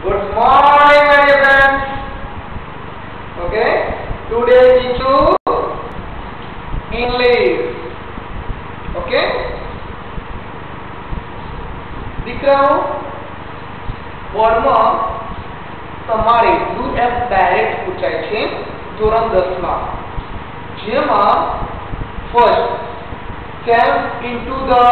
Good morning, my dear friends. Okay, today we choose English. Okay, દીકરાઓ બોર્ડમાં તમારે UF direct પૂછાય છે ધોરણ 10 માં, જેમાં first can into the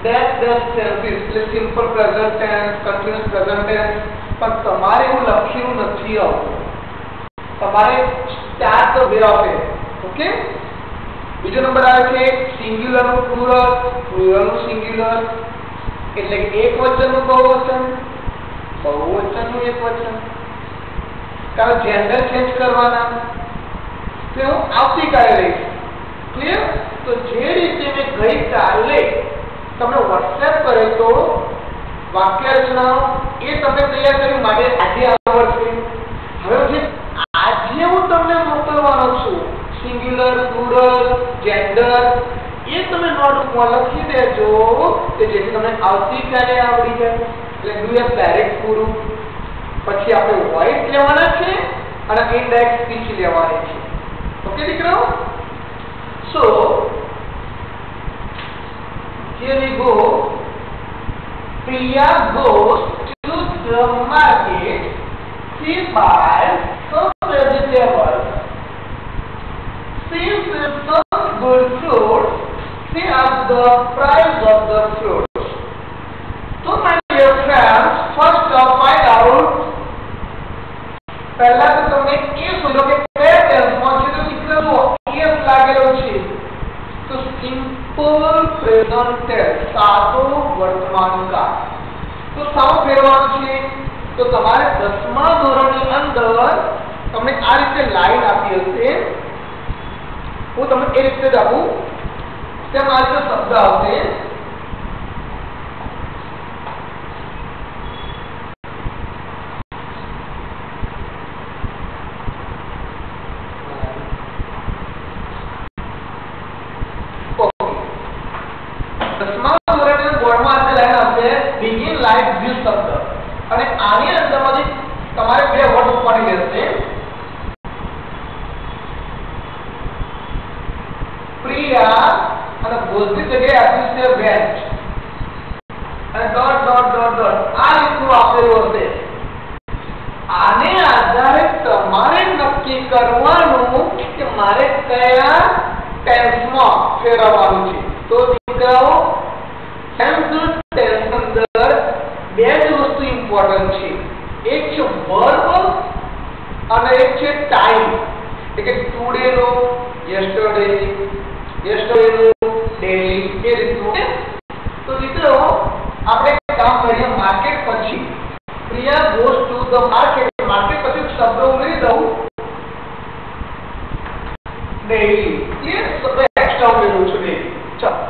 dash tenses, એટલે simple present tense, continuous present tense, પણ તમારે એવું લખેલું નથી આવતું. તમારે start the way of it. Okay, બીજો નંબર આવે છે સિંગ્યુલર નું પ્લુરલ, પ્લુરલ નું સિંગ્યુલર, એટલે કે એકવચનનું બહુવચન, બહુવચનનું એકવચન. કારણ જેન્ડર ચેન્જ કરવાના તો હું આવતીકાલે રહીશ. ક્લિયર? તો જે રીતે મેં ગઈકાલે તમને WhatsApp કરે તો વાક્ય રચનાઓ એ તમે તૈયાર કરી માટે આજે આવડશે. હવે જે આજે હું તમને મોકલવાનો છું સિંગ્યુલર, પ્લુરલ, જેન્ડર, એ તમે નોટબુકમાં લખી દેજો કે જેથી તમને આવતીકાલે આવડી જાય. એટલે ડુ ડાયરેક્ટ પૂરું, પછી આપણે વોઇસ લેવાના છે અને ઇનડાયરેક્ટ સ્પીચ લેવાની છે. ઓકે દીકરાઓ, so here we go. Priya goes to the market. She buys some vegetables. She sees some good fruits. She asks the price of the fruits. So my dear friends, first find out. पहला तो तुमने ये सुनो कि कया टेंसમાં છે તો દીકરાઓ એસ લાગેલો છે તો સિમ્પલ પ્રેઝન્ટ ટેન્સ, સાદો વર્તમાન કાળ. તો સાવ ફેરવાનું છે. તો તમારે 10મા ધોરણની અંદર તમને આ રીતે લાઈન આપી હશે, હું તમને એ રીતે જ આપું, તેમ આ રીતે શબ્દ આવશે. begin like this શબ્દ અને આની અંદરમાંથી તમારે બે વર્ડ મૂકવાની રહેશે. પ્રિયા અને ભોજની જગ્યાએ આપ્યું છે વેન્ટ અને ડોટ ડોટ ડોટ ડોટ આ રીતનું આપેલું હશે. આને આધારે તમારે નક્કી કરવાનું કે મારે કયા ટેન્સમાં ફેરવવાનું છે. તો દીકરાઓ ટેન્સ અંદર બે જ વસ્તુ ઇમ્પોર્ટન્ટ છે, એક છે વર્બ અને એક છે ટાઈમ. એટલે કે ટુડે નો યસ્ટરડે, યસ્ટરડે નો ડેલી, એ રીતનું. તો મિત્રો આપણે કામ કરીએ માર્કેટ પછી. Priya goes to the market, market પછી શબ્દ ઉમેરી દઉં ડેલી. ક્લિયર? શબ્દ એક્સ્ટ્રા ઉમેરું છું ડેલી. ચાલો,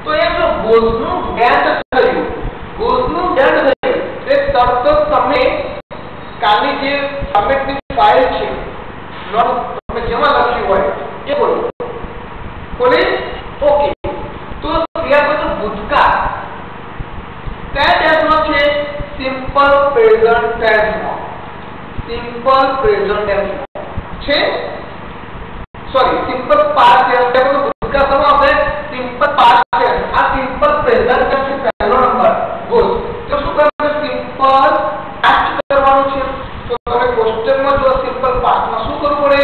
તો એ જો ગોઝ નું વેન્ટ થયું, ગોઝ નું વેન્ટ થયું, તે તરત તમે કાલની જે સબમિટની ફાઇલ છે નોટ તમે જેમાં લખ્યું હોય એ બોલો બોલે. ઓકે, તો ક્રિયાપદ ભૂતકાળ કયા ટેન્સમાં છે? સિમ્પલ પ્રેઝન્ટ ટેન્સમાં. સિમ્પલ પ્રેઝન્ટ ટેન્સમાં છે. સોરી, સિમ્પલ પાસ્ટ ટેન્સ છે. ભૂતકાળ શું આપણે સિમ્પલ પાસ્ટ ટેન્સ. આ સિમ્પલ પ્રેઝન્ટ ટેન્સ છે પહેલો નંબર ગોઝ. તો શું કરવાનું? સિમ્પલ પાસ્ટ કરવાનું છે. તો તમે ક્વેશ્ચનમાં જો સિમ્પલ પાસ્ટમાં શું કરવું પડે?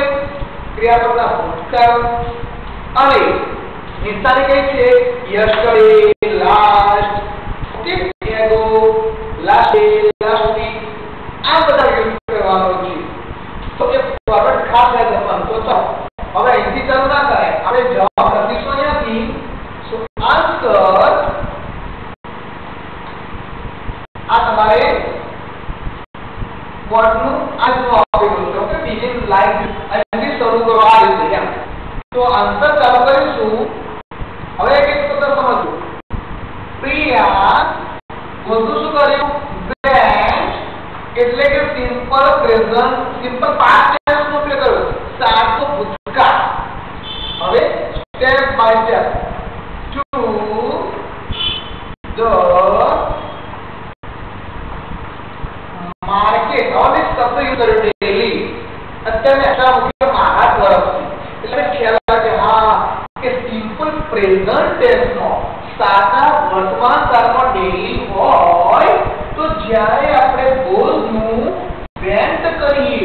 ક્રિયાપદના ભૂતકાળ અને નિશાની કઈ છે? Yesterday, last, okay, ago, last day, last week, આ બધા યુઝ કરવાનો છે. તો એ પરફેક્ટ ખાસ યાદ રાખવાનું. તો ચાલો હવે અહીંથી ચાલુ ના કરાય, આપણે જવાબ લખીશું અહીંયાથી. સો આન્સર આ તમારે બોર્ડનું આ જો આપેલું છે. ઓકે, બીજિંગ લાઈક અહીંથી શરૂ કરો આ રીતે એમ. તો આન્સર ચાલુ કરીશું. હવે એક એક શબ્દ સમજો. પ્રિયા વધુ શું કર્યું? વેન્ટ, એટલે કે simple present, simple past tense નો ઉપયોગ કર્યો, સાચો ભૂતકાળ. હવે step by step to the market और एक शब्द यूज करो डेली અત્યારે એટલા મુખ્ય મારા તરફથી એટલે ખ્યાલ આવે કે હા કે સિમ્પલ પ્રેઝન્ટ ટેન્સ નો સાદા વર્તમાન કાળમાં ડેલી હોય તો જ્યારે આપણે બોલનું વેન્ટ કરીએ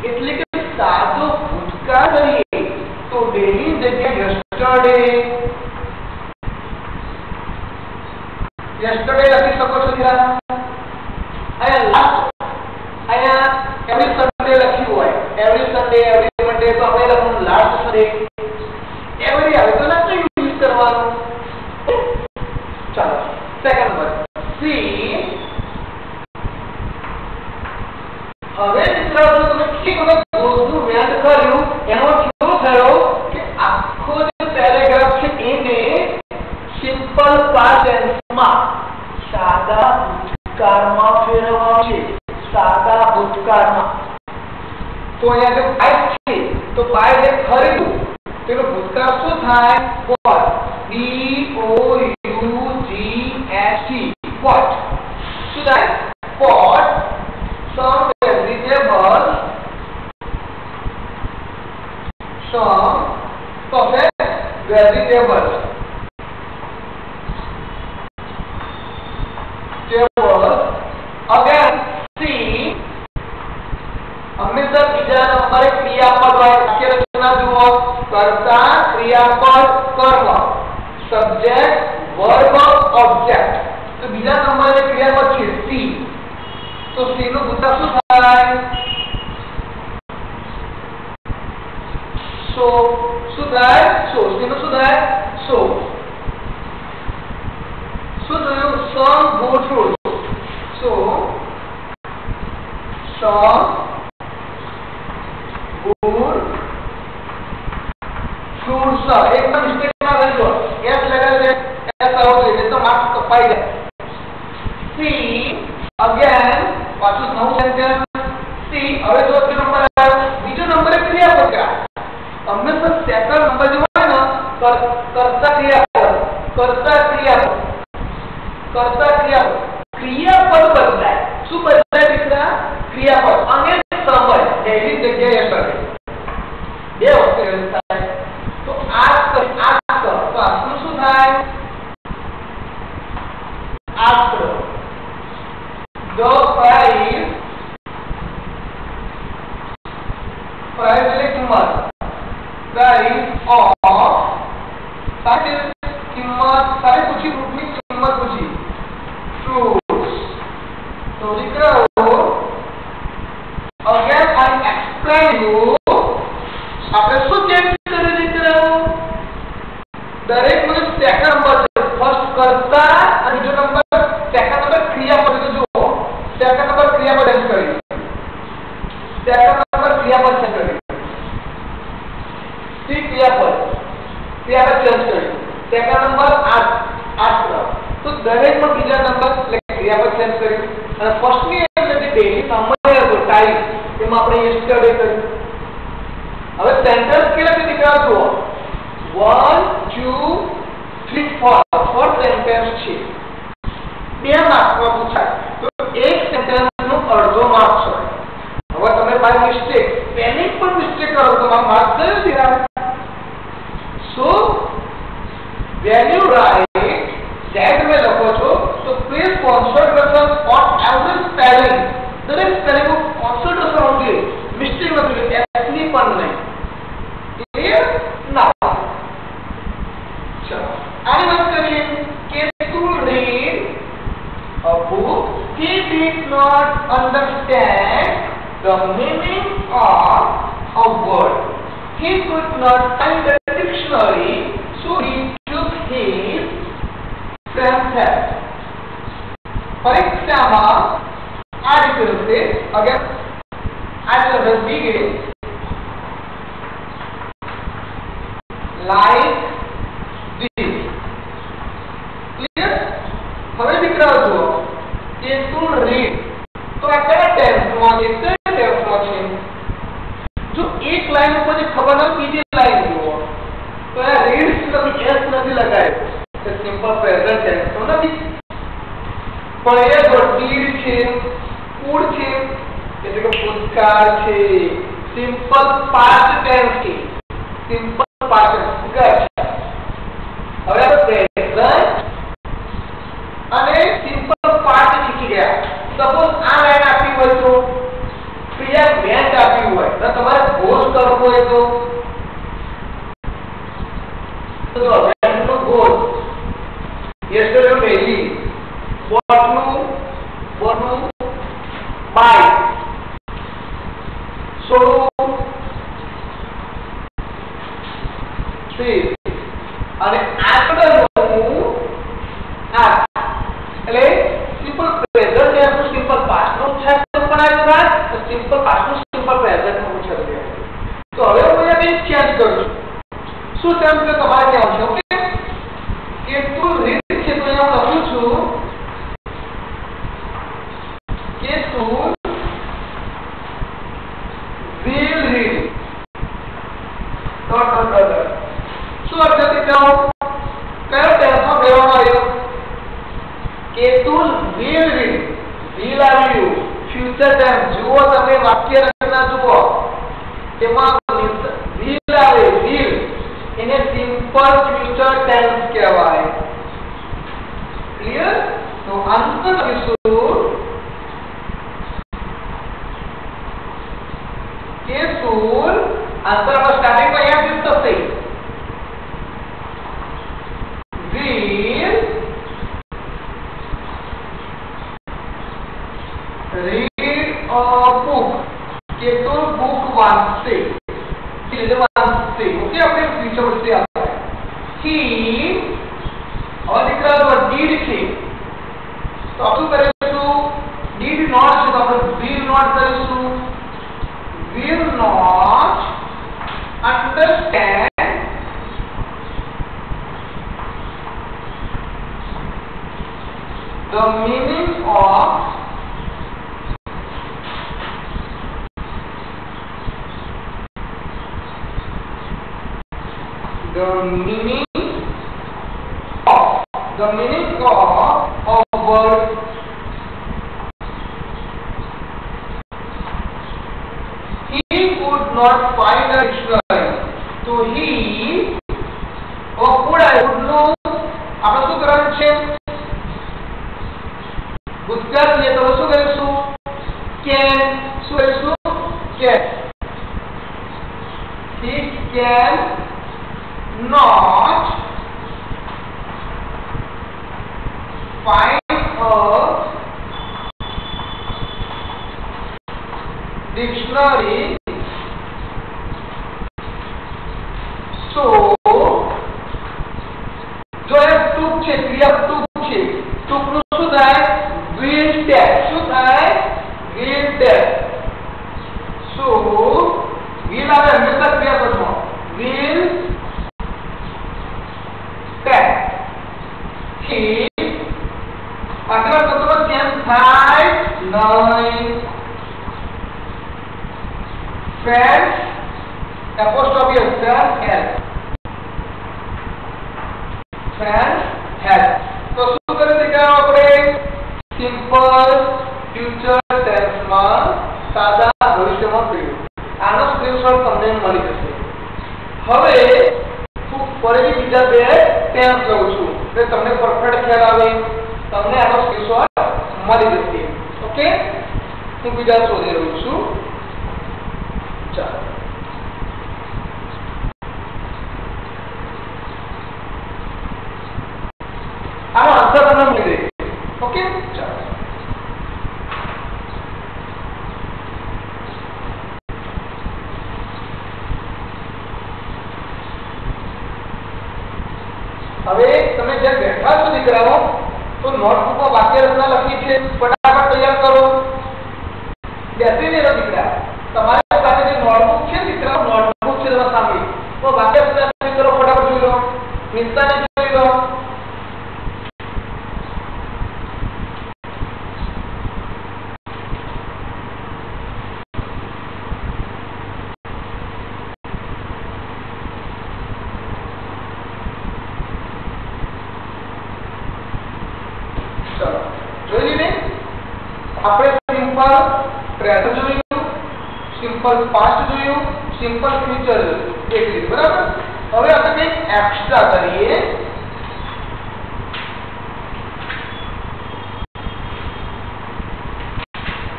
એટલે કે સાદો ભૂતકાળ કરીએ તો ડેલી જગ્યાએ yesterday લખી શકો છો જરા અહીંયા લાસ્ટ અહીંયા every Sunday લખ્યું હોય every Sunday every Monday તો આપણે લખવાનું last Sunday every આવે તો ના યુઝ કરવાનું ચાલો સેકન્ડ વર્ડ સી હવે મિત્રો તમે એક વખત બોલનું વેન્ટ કર્યું એનો શું થયો કે આખો જે પેરેગ્રાફ છે એને સિમ્પલ પાસ્ટ ટેન્સમાં સાદા ભૂતકાળમાં ફેરવવાનું છે સાદા ભૂતકાળમાં તો અહીંયા જો બાય છે તો બાય જે ખરીદવું તેનો ભૂતકાળ શું થાય what b o u g s t what શું થાય what some vegetables again see हमेशा बीजा नंबरे क्रियापद હોય વાક્ય રચના જુઓ કર્તા ક્રિયાપદ કર્મ સબ્જેક્ટ વર્બ ઓબ્જેક્ટ તો બીજા નંબરે ક્રિયાપદ છે સી તો સી નું ભૂતકાળ શું થાય so શું થાય so સી નું શું થાય so શું થયું some go through so some good fruits एक तो मिस्टेक ना रही एस लगा दे एस आउट दे तो मार्क्स कपाई जाए सी अगेन पाछું નવું સેન્ટેન્સ सी હવે જો નંબર આવ્યો બીજો નંબર એ ક્રિયાપદ का હંમેશા સેકન્ડ નંબર જે હોય ને કર્તા ક્રિયાપદ ક્રિયાપદ બદલાય શું બદલાય દીકરા ક્રિયાપદ અને સમય એની જગ્યાએ કરે બે વખત એવું થાય તો ask તો આનું શું થાય ask the price એટલે કિંમત price of સાથે કિંમત સાથે પૂછી રૂપની કિંમત પૂછી fruits તો દીકરાઓ again I explain you આપણે શું ચેન્જ કરી દીકરાઓ દરેક નો સેકન્ડ નંબર છે ફર્સ્ટ કર્તા અને બીજો નંબર સેકન્ડ નંબર ક્રિયાપદ તો જુઓ સેકન્ડ નંબર ક્રિયાપદ ચેન્જ કરી સેકન્ડ નંબર ક્રિયાપદ ચેન્જ કરી સી ક્રિયાપદ ચેન્જ કરી સેકન્ડ નંબર આસ્ત્ર તો દરેક માં બીજા નંબર એટલે ક્રિયાપદ ચેન્જ કરી અને ફર્સ્ટ ની એટલે જે ડેલી સમય હતો ટાઈમ એમાં આપણે yesterday કર્યું હવે સેન્ટેન્સ કેવી રીતે નીકળ્યા જુઓ 1 2 3 4 ફોર સેન્ટેન્સ છે બે માર્કમાં પૂછાય તો એક સેન્ટેન્સ નું અડધો માર્ક્સ હોય હવે તમે બાય મિસ્ટેક સ્પેલિંગ પર મિસ્ટેક કરો તો માર્ક્સ નહીં દીધા સો when you write that में લખો છો તો please concentration on every spelling દરેક સ્પેલિંગ નું કોન્સન્ટ્રેશન હોવું જોઈએ મિસ્ટેક ન થવી જોઈએ એસની પણ નહીં ક્લિયર ના ચલો આની વાત કરીએ કે to read a book he did not understand the meaning of a word he could not find the dictionary so he took his friend's help પરીક્ષામાં આ રીતે હશે again I will begin like this clear હવે દીકરાઓ જુઓ કે to read તો આ કયા ટેન્સમાં છે કયા ટેન્સમાં છે જો એક લાઈન ઉપર જે ખબર ન બીજી લાઈન જુઓ તો આ રીડ નથી એસ નથી લગાવ્યો તે સિમ્પલ પ્રેઝન્ટ ટેન્સ તો નથી પણ એ જો ડીડ છે ફૂડ છે એટલે કે ફૂડકાર છે સિમ્પલ પાસ્ટ ટેન્સ છે સિમ્પલ પાસ્ટ ટેન્સ ફૂડકાર છે હવે આપણે પ્રેઝન્ટ અને સિમ્પલ પાસ્ટ શીખી ગયા સપોઝ આ લાઈન આપી હોય તો ક્રિયા વેન્ટ આપી હોય તો તમારે ગોલ કરવો હોય તો વેન્ટ નો goal yesterday daily what no buy so see અને after નું આ એટલે સિમ્પલ પ્રેઝન્ટ ટેન્સ નું સિમ્પલ પાસ્ટ નું છે પણ આવ્યું થાય તો સિમ્પલ પાસ્ટ નું સિમ્પલ પ્રેઝન્ટ નું છે તો હવે હું એને ચેન્જ કરું છું શું ચેન્જ કરે તમારે કેવું છે ઓકે કે તું રીડ છે તો હું લખું છું કે તું will read dot dot dot શું અર્થ છે જાઓ કયો ટેન્સમાં કહેવામાં આવ્યો કે તું will read will આવ્યું ફ્યુચર ટેન્સ જુઓ તમે વાક્ય રચના જુઓ તેમાં will આવે will એને સિમ્પલ ફ્યુચર ટેન્સ કહેવાય ક્લિયર તો આન્સર લખીશું કે સુર આન્સર સ્ટાર્ટિંગ માં અહીંયા જ થશે will read a book કે તો બુક વાંચશે એટલે વાંચશે ઓકે આપણે ફ્યુચર વચ્ચે આવે he और દીકરા તો did છે તો શું કરીશું did not છે તો આપણે will not કરીશું will not understand the meaning of the meaning of word he could not find a dictionary so he could I would know આપણે શું કરવાનું છે ભૂતકાળ છે તો શું કરીશું can શું કરીશું can he can not find a dictionary so જો એ ટૂંક છે ક્રિયા ટૂંક છે ટૂંકનું શું થાય will tag શું થાય will tag so will આવે હંમેશા ક્રિયાપદમાં will tag he આગળ સૂત્ર ચેન્જ થાય નહીં fans apostrophe fans help fans help તો શું કરી દીધા આપણે સિમ્પલ ફ્યુચર ટેન્સમાં સાદા ભવિષ્યમાં કર્યું આનો સ્ક્રીનશોટ તમને મળી જશે હવે હું ફરીથી બીજા બે ટેન્સ લઉં છું એટલે તમને પરફેક્ટ ખ્યાલ આવે તમને આનો સ્ક્રીનશોટ મળી જશે ઓકે હું બીજા શોધી રહ્યો છું ચાલો આનો આન્સર તમને મળી જશે ઓકે ચાલો હવે તમે જે બેઠા છો દીકરાઓ તો નોટબુકમાં વાક્ય રચના લખી છે ફટાફટ તૈયાર કરો બેસી નહીં રહો દીકરા તમારી પાસે જે નોટબુક છે દીકરા નોટબુક છે તમારા સામે તો વાક્ય રચના તૈયાર કરો ફટાફટ જોઈ લો નિસ્તાને જોઈ લો જોઈ લીધી પ્રેઝન્ટ જોયું, સિમ્પલ પાસ્ટ જોયું, સિમ્પલ ફ્યુચર જોયું, એક રીતે બરાબર. હવે આપણે કંઈક એક્સ્ટ્રા કરીએ.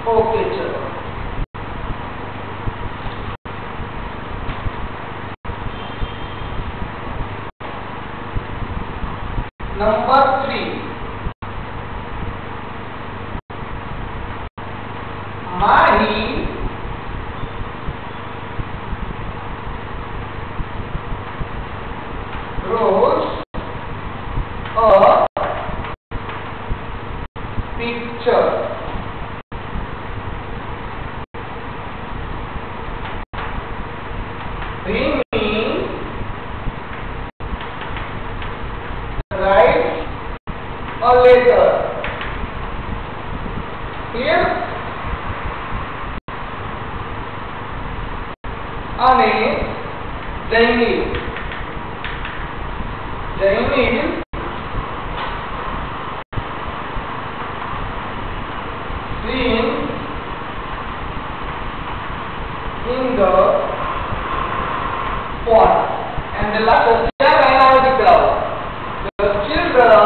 ઓકે ચલો number 3 Mahi draws a picture. Rimi writes a letter. Clear? અને Jainil seeing in the pond. And the last line I will tell. The children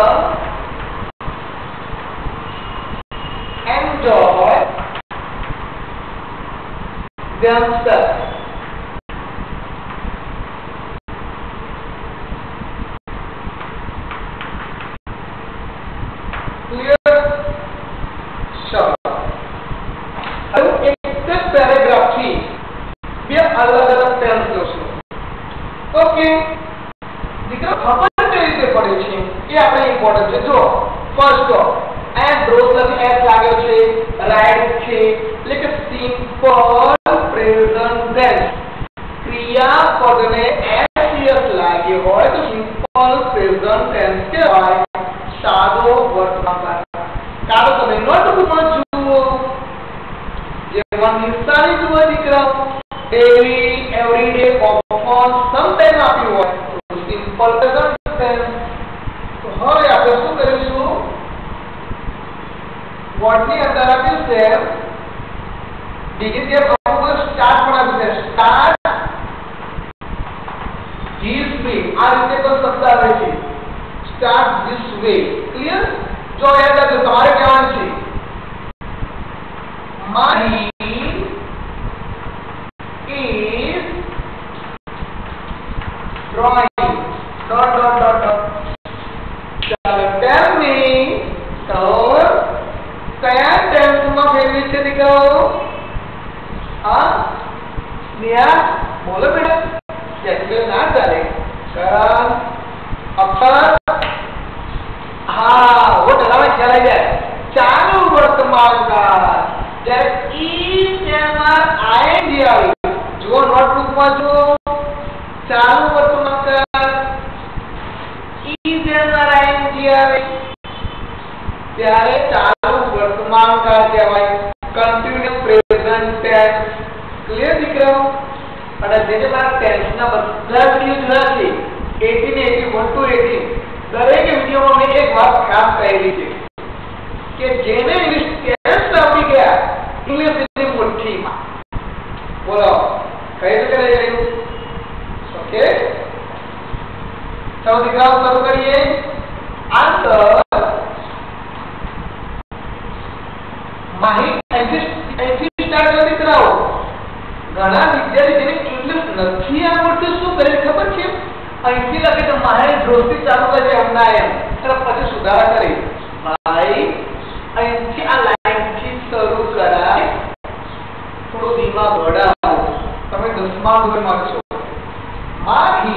enjoy themselves. Clear? Sure. अब एक पैराग्राफ थी બે અલગ-અલગ tense જોશું. Okay દીકરા ખબર કઈ રીતે પડે છે એ આપણે ઇમ્પોર્ટન્ટ છે. જો ફર્સ્ટ એન્ડ ડ્રોઝ અને એસ લાગ્યો છે, રાઇટ છે એટલે કે સિમ્પલ પ્રેઝન્ટ ટેન્સ. ક્રિયાપદને એસ લાગ્યો હોય તો સિમ્પલ પ્રેઝન્ટ ટેન્સ કહેવાય. સાદો વર્તમાન કાળ. તમે નોટબુકમાં જુઓ જેમાં નિશાની જુઓ દીકરા ડેલી, એવરીડે, ઓફન, સમટાઈમ આપ્યું હોય તો સિમ્પલ પ્રેઝન્ટ ટેન્સ. તો હવે આપણે શું કરીશું, વર્ડની અંદર આપ્યું છે બીજી જે અમુક સ્ટાર્ટ પણ આપ્યું છે. સ્ટાર્ટ ધીસ વે આ રીતે પણ શબ્દ આવે છે. Start this way. ક્લિયર? જો યાદ રાખજો તમારે કહેવાનું છે Mahi is drawing dot dot dot dot. Tell me તો કયા ટેન્સમાં ફેરવી છે દીકરાઓ? હા સ્નેહા બોલો બેટા. શેક્સપિયર ના ચાલે. કરણ અક્ષર હા वो डरावे ख्याल आ जाए. चालू वर्तमान काल जब is એમાં ing આવે. જો નોટબુકમાં જો ચાલુ વર્તમાન કાળ is એમાં ing આવે ત્યારે ચાલુ વર્તમાન કાળ કહેવાય. Continuous present tense. ક્લિયર દીકરાઓ? અને જેને મારા ટેન્સના બધા વિડિયો જોયા છે 18 81 to 18 દરેક વિડિયોમાં મેં એક વાત ખાસ કહેલી છે કે જેને ઇંગ્લિશ ટેન્સ આવડી ગયા ઇંગ્લિશ ની મુઠ્ઠીમાં. બોલો કઈ રીતે કરી? ઓકે ચાલો દીકરાઓ શરૂ કરીએ. આન્સર માહિતી અહીંથી સ્ટાર્ટ કરો દીકરાઓ. ઘણા વિદ્યાર્થી જેને ઇંગ્લિશ નથી આવડતું શું કરે ખબર છે? અહીંથી લખે તો માહે ડ્રોથી ચાલુ કરે એમના એમ પછી સુધારા કરે. ભાઈ અહીંથી આ લાઈનથી શરૂ કરાય. થોડું ધીમા વડાવો. તમે 10મા ધોરણમાં છો. Mahi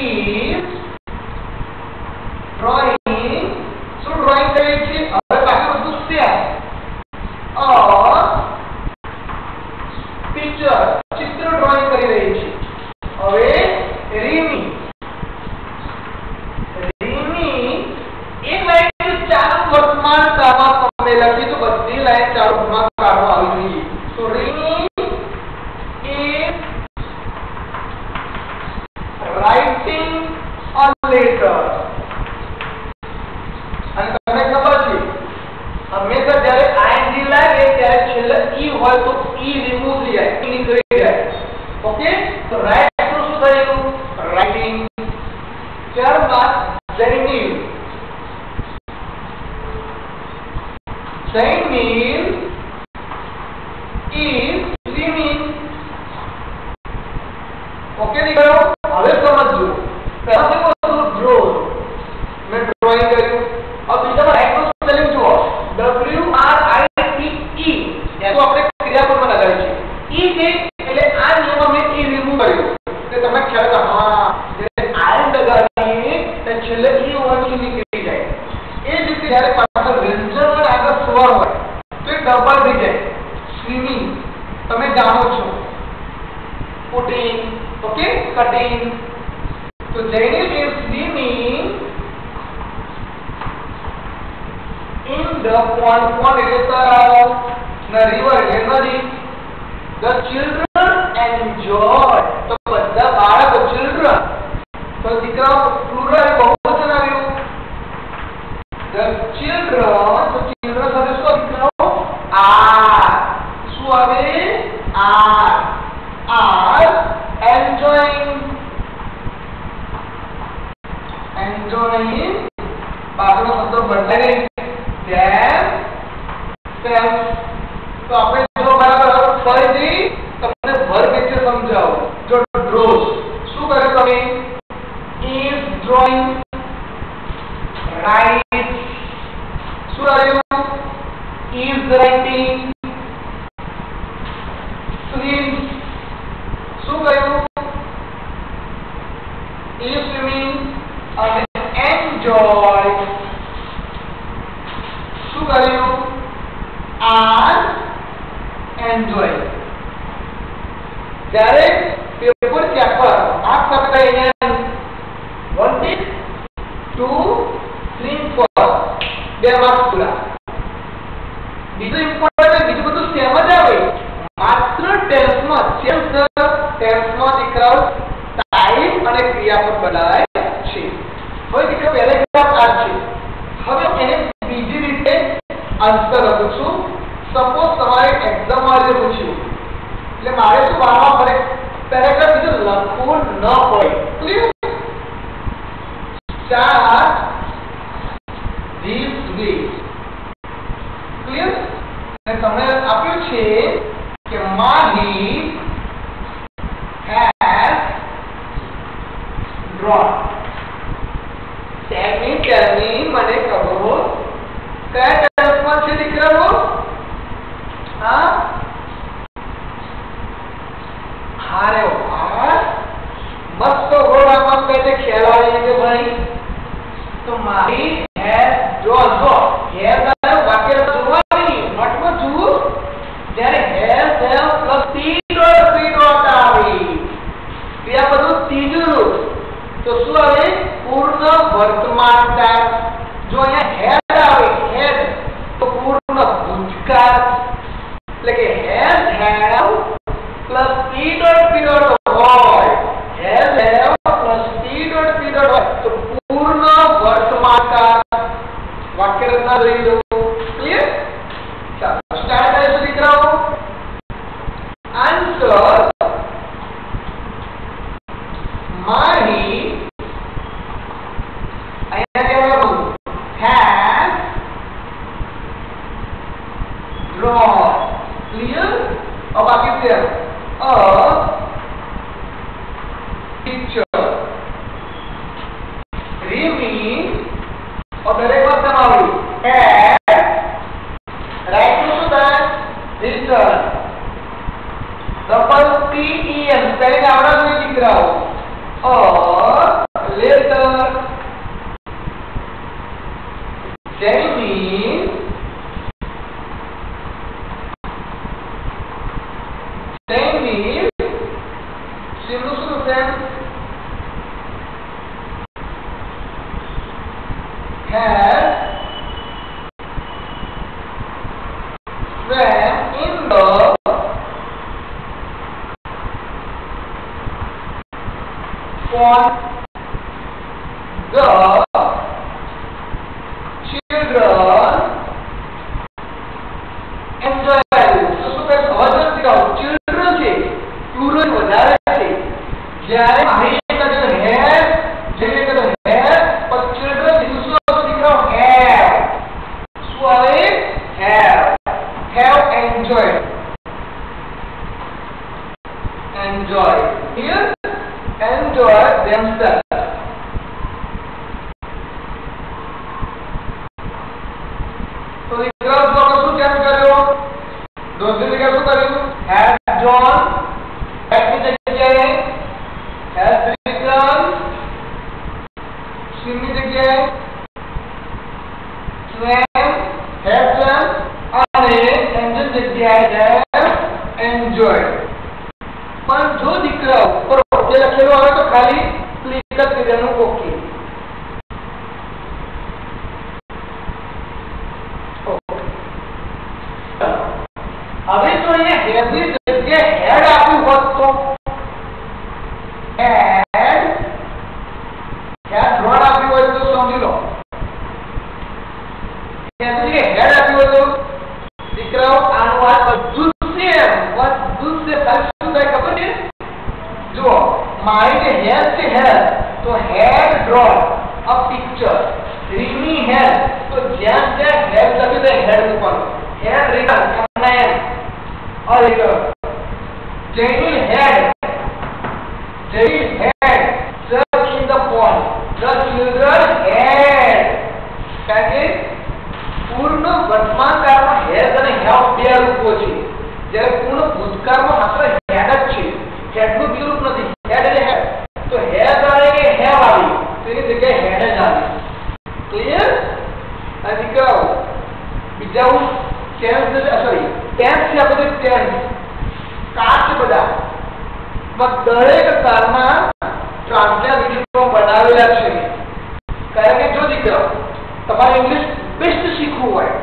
is drawing. શું ડ્રોઈંગ કરે છે? હવે બાકી બધું સેમ. પિક્ચર ચિત્ર ડ્રોઈંગ કરી રહી છે. હવે રીમી એક લાઈન ચાલુ વર્તમાન કાળમાં તમે લખી તો બધી લાઈન ચાલુ વર્તમાન કાળમાં આવી જોઈએ. તો રીમી is writing a letter. અને તમને ખબર છે હંમેશા હોય તો ઈ રિમૂવ થઈ જાય, ઈ નીકળી જાય. ઓકે, તો રાઈટ તો શું થયું? રાઇટિંગ. ત્યારબાદ ઝૈનિલ. ઝૈનિલ is swimming. ओके દીકરો, હવે સમજો. પહેલા શું હતું? ડ્રો. મેં ડ્રોઈંગ કર્યું. अब બીજા રાઈટ નો સ્પેલિંગ જુઓ. W R I T E. એ તો આપણે ક્રિયાપદમાં લગાવી છે. E છે એટલે આ નિયમ અમે E રિમૂવ કર્યો. એટલે તમે ખ્યાલ કરો. હા, જે આયન લગાવીએ તે છેલ્લે E ઓવરથી નીકળી જાય. એ જ રીતે જ્યારે પાછળ વ્યંજન આગળ સ્વર હોય તો એ ડબલ થઈ જાય. સ્વિમિંગ તમે જાણો છો. પુડિંગ. Okay, cutting. तो Zainab is swimming in the pond is the river nadi. The children enjoy. तो બધા બાળકો children. तो દીકરાઓ પ્લુરલ બહુવચન આવ્યું. The children, तो children સાથે શું દીકરાઓ? are. શું આવે? are enjoying બાકીનો શબ્દ બદલાઈ themselves. તો આપણે જો બરાબર ફરીથી તમને વર્બ વિશે સમજાવો. જો draws શું કરે તમે? is drawing. write શું આવ્યું? is writing. swim શું કહ્યું? is swimming. અને enjoy શું કહ્યું? are enjoy. જ્યારે પેપર ચેપ્ટર માર્ક્સ આપતા અહીંયા 1 2 3 4 બે માર્ક્સ પૂરા. બીજું ઇમ્પોર્ટન્ટ બીજું બધું સેમ જ આવે. માત્ર ટેન્સમાં ટેન્સમાં દીકરાઓ ટાઈમ અને ક્રિયાપદ બદલાય છે. હવે દીકરા પહેલા જવાબ આ છે. હવે એને બીજી રીતે આન્સર લખું છું. સપોઝ તમારે એક્ઝામ માટે પૂછ્યું એટલે મારે શું વારંવાર ફરે પેરેગ્રાફ બીજું લખવું ન હોય. Clear? Start this way. Clear? અને તમને આપ્યું છે કે Mahi has drawn. Tell me મને કહો કયા ટેન્સમાં છે દીકરાઓ? હા, અરે વાહ, મસ્ત ઘોડામાં કઈ ખ્યાલ આવે છે ભાઈ. તો Mahi has drawn. has વાક્ય જોવાની નોટમાં જુઓ. જ્યારે has પ્લસ ટી ડોટ આવે ત્યાં બધું ત્રીજું રૂપ. તો શું આવે? પૂર્ણ વર્તમાન કાળ. જો અહીંયા had આવે had તો પૂર્ણ ભૂતકાળ. એટલે કે has have plus T dot હોય. has have plus T dot હોય તો પૂર્ણ વર્તમાન કાળ. વાક્ય રચના જોઈ લો. ક્લિયર? ચાલો સ્ટાર્ટ કરીશું દીકરાઓ. આન્સર Mahi અહીંયા કેવું has drawn. Clear? अब बाकी से a picture. Remain और दरेक बात समावी has right to that return. Double T E N spelling आवड़ा नहीं दिख रहा हो. और later Jamie Sinususan has swam in the pond. The children enjoy. So super આવે have enjoyed. Enjoy. Here, enjoy themselves. તો દીકરાઓ તમે શું ચેન્જ કર્યો? દોસ્તી જગ્યાએ શું કર્યું? has John ની જગ્યાએ has written, she ની જગ્યાએ swam, has swam, અને engine જગ્યાએ have enjoyed. પણ જો દીકરાઓ ઉપર જે લખેલું આવે તો ખાલી ક્લિક જ કરી દેવાનું ઓકે. હવે તો અહીંયા હેડ ની જગ્યાએ હેડ આપ્યું હોત તો હેડ ડ્રોન આપ્યું હોય તો સમજી લો. હેડ આપ્યું હોય તો દીકરાઓ આનું આ બધું સેમ શું થાય ખબર છે? જુઓ મારી જે હેડ છે હેડ તો હેડ ડ્રોન અ પિક્ચર. રીની હેડ તો જ્યાં જ્યાં હેડ લખ્યું છે હેડ મૂકવાનું. હેડ રીટન એમ or Jamil had searched in the pond. The children had. કારણ પૂર્ણ વર્તમાનકાળમાં હેડ અને હેવ બે રૂપો છે, જ્યારે પૂર્ણ ભૂતકાળમાં માત્ર હેડ જ છે. હેડનું બીજું રૂપ નથી. હેડ એટલે હેડ. તો હેડ આવે કે હેવ આવી તેની જગ્યાએ હેડ જ આવી. ક્લિયર? આ દીકરાઓ બીજા ટેન્સ સોરી ટેન્સ છે આપણે ટેન્સ કાચ બધા દરેક કાળમાં ટ્રાન્સલેટ વિડીયો બનાવેલા છે. કારણ કે જો દીકરાઓ તમારે ઇંગ્લિશ બેસ્ટ શીખવું હોય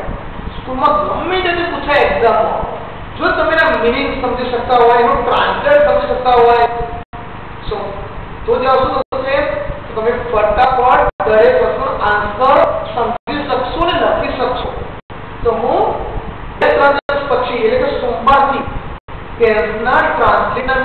સ્કૂલમાં ગમે તે પૂછાય એક્ઝામમાં, જો તમે એના મીનિંગ સમજી શકતા હોય, એનું ટ્રાન્સલેટ સમજી શકતા હોય તો જે શું થશે તમે ફટાફટ દરેક વસ્તુનો આન્સર સમજી શકશો ને લખી શકશો. તો હું પક્ષી એટલે કે સોમવારથી ટેન્સના ટ્રાન્સલેટના